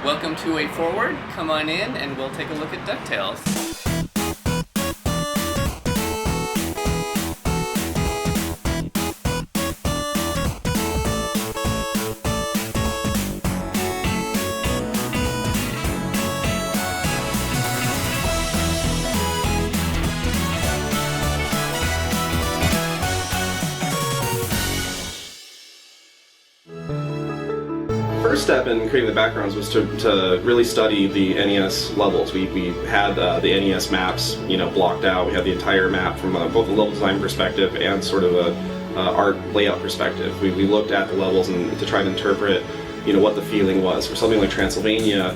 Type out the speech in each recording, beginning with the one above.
Welcome to Way Forward. Come on in and we'll take a look at DuckTales. First step in creating the backgrounds was to really study the NES levels. We had the NES maps, blocked out. We had the entire map from both a level design perspective and sort of a art layout perspective. We looked at the levels and to try to interpret, what the feeling was. For something like Transylvania,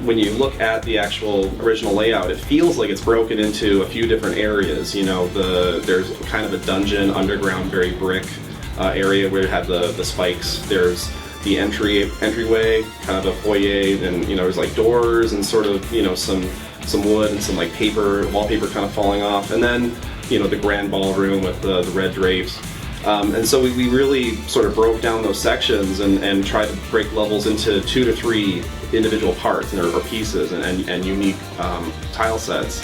when you look at the actual original layout, it feels like it's broken into a few different areas. There's kind of a dungeon, underground, very brick area where you have the spikes. There's the entryway, kind of a foyer, and there's like doors and sort of some wood and some like wallpaper kind of falling off, and then the grand ballroom with the red drapes. And so we really sort of broke down those sections and tried to break levels into 2 to 3 individual parts or pieces and unique tile sets.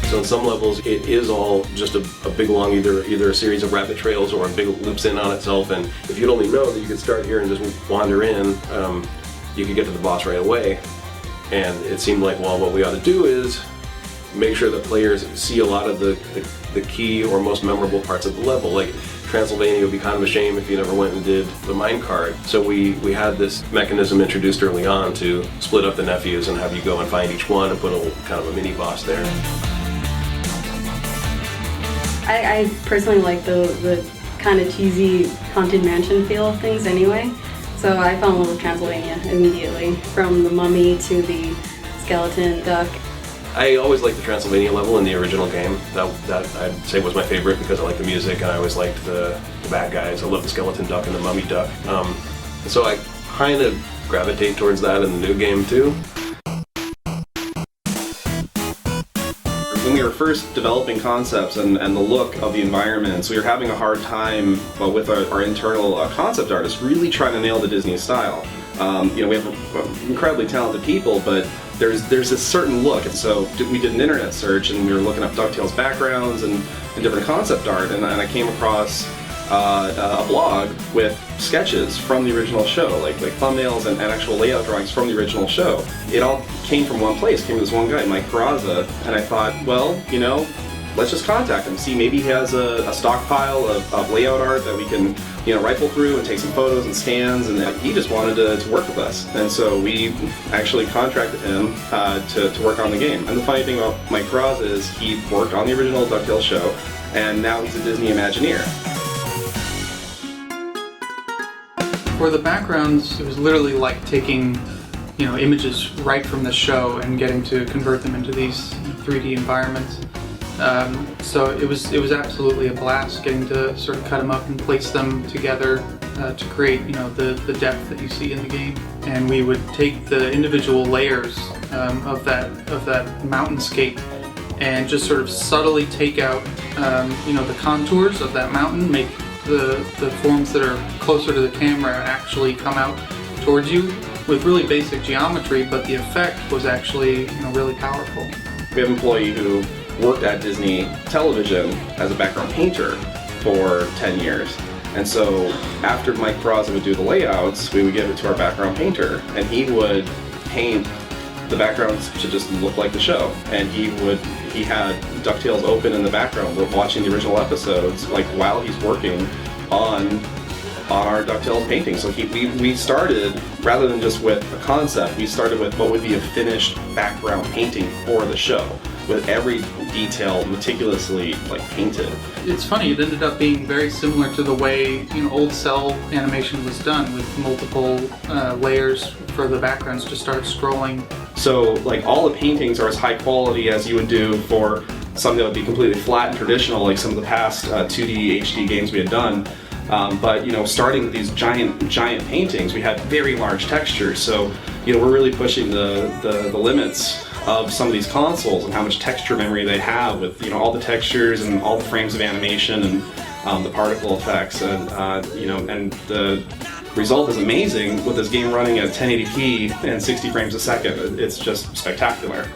So in some levels, it is all just a big long either a series of rabbit trails or a big loops in on itself. And if you'd only know that you could start here and just wander in, you could get to the boss right away. And it seemed like, well, what we ought to do is make sure that players see a lot of the key or most memorable parts of the level. Like Transylvania would be kind of a shame if you never went and did the minecart. So we had this mechanism introduced early on to split up the nephews and have you go and find each one and put a kind of a mini boss there. I personally like the kind of cheesy Haunted Mansion feel of things anyway, so I fell in love with Transylvania immediately, from the mummy to the skeleton duck. I always liked the Transylvania level in the original game. That I'd say was my favorite because I liked the music and I always liked the bad guys. I love the skeleton duck and the mummy duck. So I kind of gravitate towards that in the new game too. When we were first developing concepts and the look of the environments, we were having a hard time with our internal concept artists really trying to nail the Disney style. We have incredibly talented people, but there's this certain look. And so we did an internet search and we were looking up DuckTales backgrounds and different concept art, and I came across a blog with sketches from the original show, like thumbnails and actual layout drawings from the original show. It all came from one place, came from this one guy, Mike Peraza, and I thought, well, let's just contact him, see maybe he has a stockpile of layout art that we can rifle through and take some photos and scans, and he just wanted to work with us. And so we actually contracted him to work on the game. And the funny thing about Mike Peraza is he worked on the original DuckTales show, and now he's a Disney Imagineer. For the backgrounds, it was literally like taking, images right from the show and getting to convert them into these 3D environments. So it was absolutely a blast getting to sort of cut them up and place them together to create, the depth that you see in the game. And we would take the individual layers of that mountainscape and just sort of subtly take out, the contours of that mountain, make the forms that are closer to the camera actually come out towards you with really basic geometry, but the effect was actually really powerful. We have an employee who worked at Disney Television as a background painter for 10 years. And so after Mike Peraza would do the layouts, we would give it to our background painter, and he would paint the backgrounds to just look like the show. And he had DuckTales open in the background. We're watching the original episodes like while he's working on our DuckTales painting. So we started, rather than just with a concept, we started with what would be a finished background painting for the show, with every detail meticulously painted. It's funny, it ended up being very similar to the way old cell animation was done, with multiple layers for the backgrounds to start scrolling. So all the paintings are as high quality as you would do for something that would be completely flat and traditional, like some of the past 2D HD games we had done. But starting with these giant paintings, we had very large textures. So we're really pushing the limits of some of these consoles and how much texture memory they have with all the textures and all the frames of animation and the particle effects and and the result is amazing with this game running at 1080p and 60 frames a second. It's just spectacular.